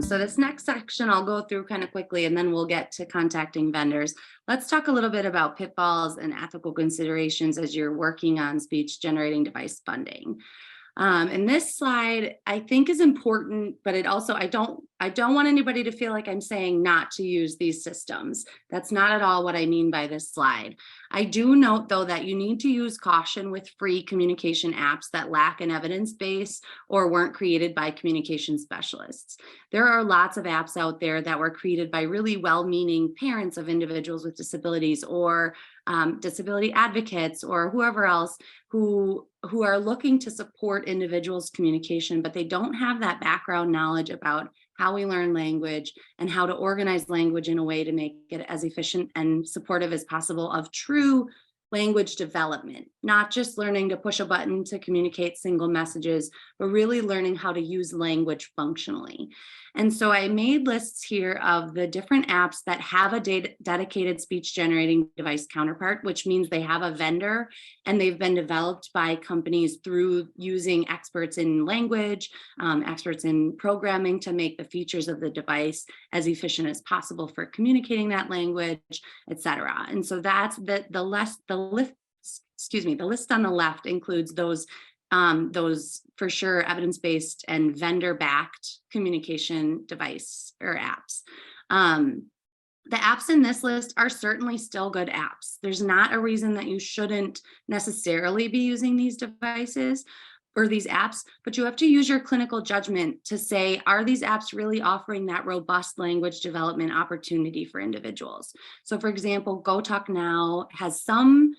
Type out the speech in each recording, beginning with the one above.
So this next section I'll go through kind of quickly and then we'll get to contacting vendors. Let's talk a little bit about pitfalls and ethical considerations as you're working on speech generating device funding. And this slide I think is important, but it also, I don't want anybody to feel like I'm saying not to use these systems. That's not at all what I mean by this slide. I do note though that you need to use caution with free communication apps that lack an evidence base or weren't created by communication specialists. There are lots of apps out there that were created by really well-meaning parents of individuals with disabilities or disability advocates or whoever else who are looking to support individuals' communication, but they don't have that background knowledge about how we learn language and how to organize language in a way to make it as efficient and supportive as possible of true language development, not just learning to push a button to communicate single messages, but really learning how to use language functionally. And so I made lists here of the different apps that have a dedicated speech generating device counterpart, which means they have a vendor and they've been developed by companies through using experts in language, experts in programming to make the features of the device as efficient as possible for communicating that language, etc. And so that's the list on the left includes those for sure evidence-based and vendor-backed communication device or apps. The apps in this list are certainly still good apps. There's not a reason that you shouldn't necessarily be using these devices or these apps, but you have to use your clinical judgment to say, are these apps really offering that robust language development opportunity for individuals? So for example, GoTalk Now has some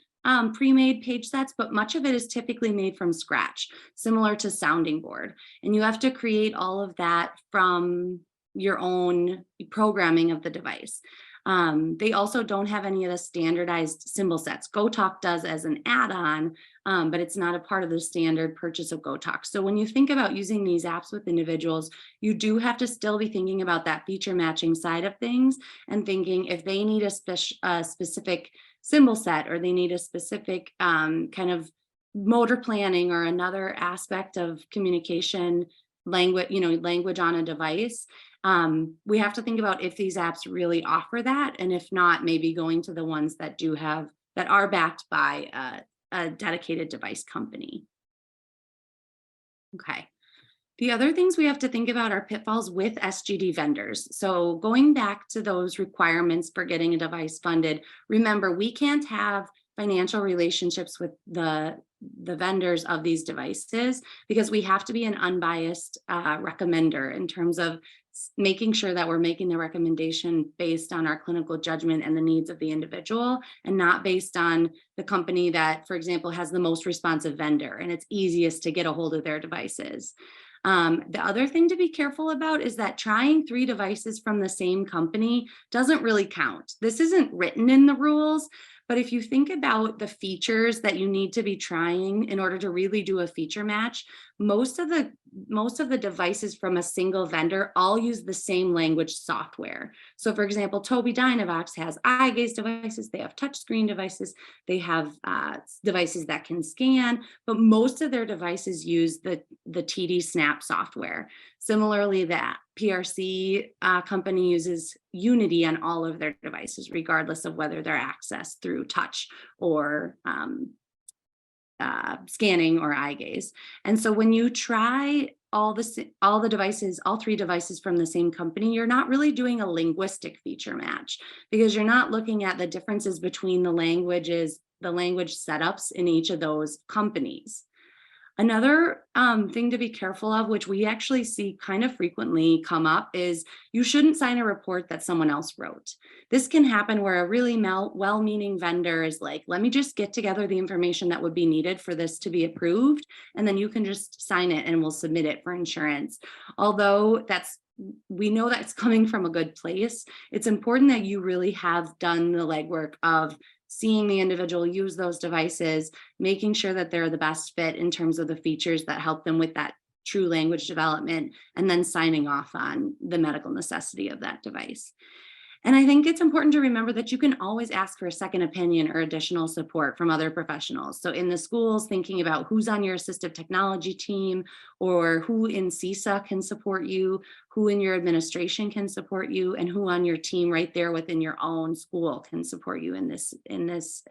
pre-made page sets, but much of it is typically made from scratch, similar to Sounding Board. And you have to create all of that from your own programming of the device. They also don't have any of the standardized symbol sets. GoTalk does as an add-on, but it's not a part of the standard purchase of GoTalk. So when you think about using these apps with individuals, you do have to still be thinking about that feature matching side of things and thinking if they need a specific symbol set or they need a specific kind of motor planning or another aspect of communication language on a device, we have to think about if these apps really offer that, and if not, maybe going to the ones that are backed by a dedicated device company. Okay. The other things we have to think about are pitfalls with SGD vendors. So going back to those requirements for getting a device funded, remember, we can't have financial relationships with the vendors of these devices because we have to be an unbiased recommender in terms of making sure that we're making the recommendation based on our clinical judgment and the needs of the individual and not based on the company that, for example, has the most responsive vendor and it's easiest to get a hold of their devices. The other thing to be careful about is that trying 3 devices from the same company doesn't really count. This isn't written in the rules, but if you think about the features that you need to be trying in order to really do a feature match, most of the devices from a single vendor all use the same language software. So for example, Tobii Dynavox has eye gaze devices, they have touchscreen devices, they have devices that can scan, but most of their devices use the TD Snap software. Similarly, the PRC company uses Unity on all of their devices, regardless of whether they're accessed through touch or scanning or eye gaze. And so when you try all 3 devices from the same company, you're not really doing a linguistic feature match because you're not looking at the differences between the language setups in each of those companies. Another thing to be careful of, which we actually see kind of frequently come up, is you shouldn't sign a report that someone else wrote. This can happen where a really well-meaning vendor is like, let me just get together the information that would be needed for this to be approved, and then you can just sign it and we'll submit it for insurance. Although we know that's coming from a good place, it's important that you really have done the legwork of seeing the individual use those devices, making sure that they're the best fit in terms of the features that help them with that true language development, and then signing off on the medical necessity of that device. And I think it's important to remember that you can always ask for a second opinion or additional support from other professionals. So in the schools, thinking about who's on your assistive technology team, or who in CISA can support you, who in your administration can support you, and who on your team right there within your own school can support you in this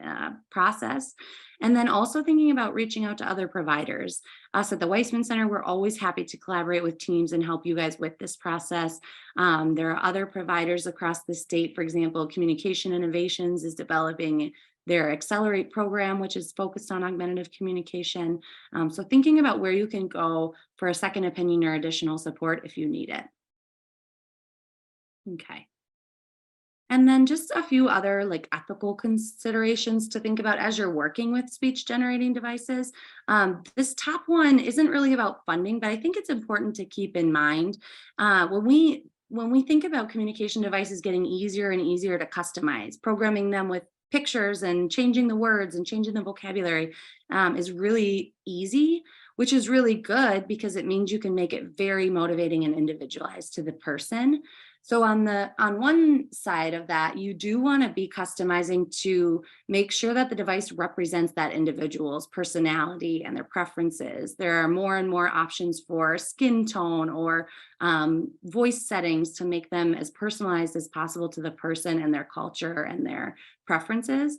process. And then also thinking about reaching out to other providers. Us at the Weissman Center, we're always happy to collaborate with teams and help you guys with this process. There are other providers across the state. For example, Communication Innovations is developing their Accelerate program, which is focused on augmentative communication. So thinking about where you can go for a second opinion or additional support if you need it. Okay. And then just a few other like ethical considerations to think about as you're working with speech generating devices. This top one isn't really about funding, but I think it's important to keep in mind when we think about communication devices getting easier and easier to customize, programming them with pictures and changing the words and changing the vocabulary is really easy, which is really good because it means you can make it very motivating and individualized to the person. So on one side of that, you do want to be customizing to make sure that the device represents that individual's personality and their preferences. There are more and more options for skin tone or voice settings to make them as personalized as possible to the person and their culture and their preferences.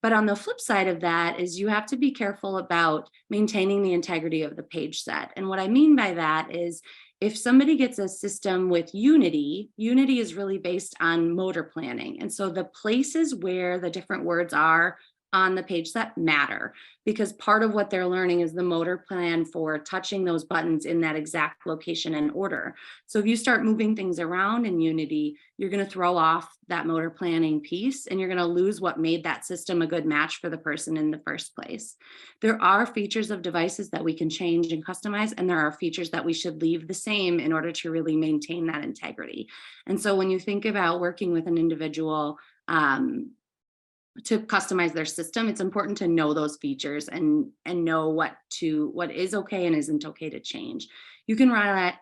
But on the flip side of that is you have to be careful about maintaining the integrity of the page set. And what I mean by that is if somebody gets a system with Unity is really based on motor planning. And so the places where the different words are on the page set matter because part of what they're learning is the motor plan for touching those buttons in that exact location and order. So if you start moving things around in Unity, you're going to throw off that motor planning piece and you're going to lose what made that system a good match for the person in the first place. There are features of devices that we can change and customize, and there are features that we should leave the same in order to really maintain that integrity. And so when you think about working with an individual, to customize their system, it's important to know those features and know what is okay and isn't okay to change. You can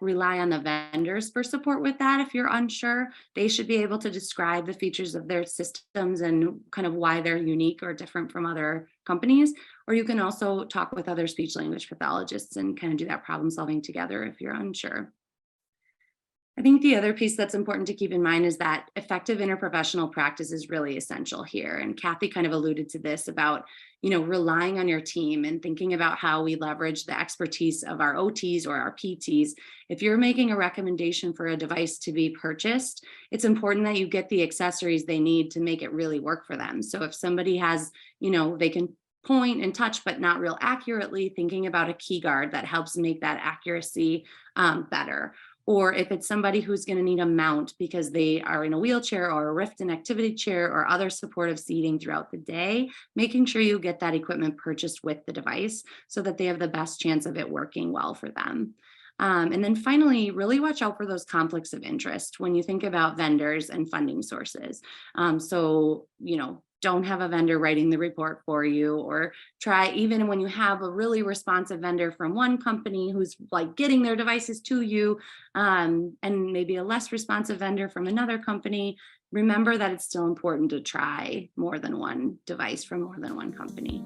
rely on the vendors for support with that if you're unsure. They should be able to describe the features of their systems and kind of why they're unique or different from other companies. Or you can also talk with other speech language pathologists and kind of do that problem solving together if you're unsure. I think the other piece that's important to keep in mind is that effective interprofessional practice is really essential here. And Kathy kind of alluded to this about, relying on your team and thinking about how we leverage the expertise of our OTs or our PTs. If you're making a recommendation for a device to be purchased, it's important that you get the accessories they need to make it really work for them. So if somebody has, they can point and touch, but not real accurately, thinking about a key guard that helps make that accuracy better. Or if it's somebody who's going to need a mount because they are in a wheelchair or a Rift and activity chair or other supportive seating throughout the day, making sure you get that equipment purchased with the device so that they have the best chance of it working well for them. And then finally, really watch out for those conflicts of interest when you think about vendors and funding sources. Don't have a vendor writing the report for you, or try, even when you have a really responsive vendor from one company who's like getting their devices to you, and maybe a less responsive vendor from another company, remember that it's still important to try more than one device from more than one company.